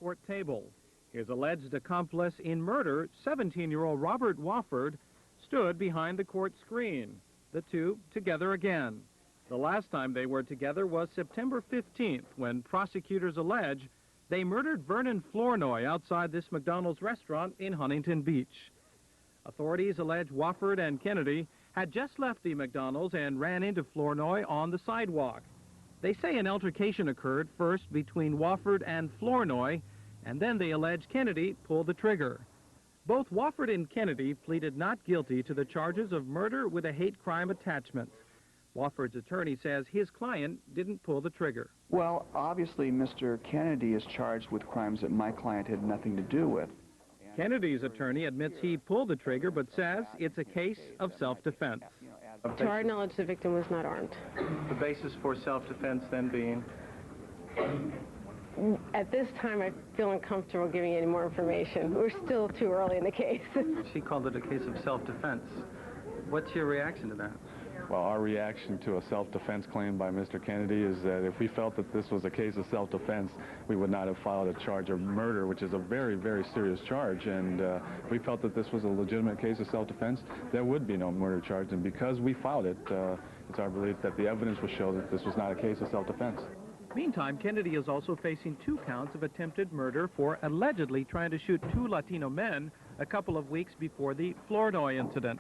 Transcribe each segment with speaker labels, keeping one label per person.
Speaker 1: court table. His alleged accomplice in murder, 17-year-old Robert Wofford, stood behind the court screen. The two together again. The last time they were together was September 15th, when prosecutors allege they murdered Vernon Flournoy outside this McDonald's restaurant in Huntington Beach. Authorities allege Wofford and Kennedy had just left the McDonald's and ran into Flournoy on the sidewalk. They say an altercation occurred first between Wofford and Flournoy, and then they allege Kennedy pulled the trigger. Both Wofford and Kennedy pleaded not guilty to the charges of murder with a hate crime attachment. Wofford's attorney says his client didn't pull the trigger.
Speaker 2: Well, obviously, Mr. Kennedy is charged with crimes that my client had nothing to do with.
Speaker 1: Kennedy's attorney admits he pulled the trigger, but says it's a case of self-defense.
Speaker 3: To our knowledge, the victim was not armed.
Speaker 1: The basis for self-defense then being?
Speaker 3: At this time, I feel uncomfortable giving any more information. We're still too early in the case.
Speaker 1: She called it a case of self-defense. What's your reaction to that?
Speaker 4: Well, our reaction to a self-defense claim by Mr. Kennedy is that if we felt that this was a case of self-defense, we would not have filed a charge of murder, which is a very, very serious charge. And if we felt that this was a legitimate case of self-defense, there would be no murder charge. And because we filed it, it's our belief that the evidence will show that this was not a case of self-defense.
Speaker 1: Meantime, Kennedy is also facing 2 counts of attempted murder for allegedly trying to shoot 2 Latino men a couple of weeks before the Flournoy incident.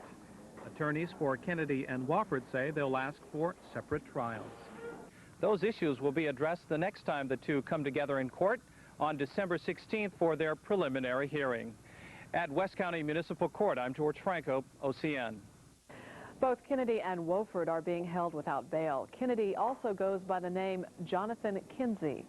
Speaker 1: Attorneys for Kennedy and Wofford say they'll ask for separate trials. Those issues will be addressed the next time the two come together in court on December 16th for their preliminary hearing. At West County Municipal Court, I'm George Franco, OCN.
Speaker 5: Both Kennedy and Wofford are being held without bail. Kennedy also goes by the name Jonathan Kinsey.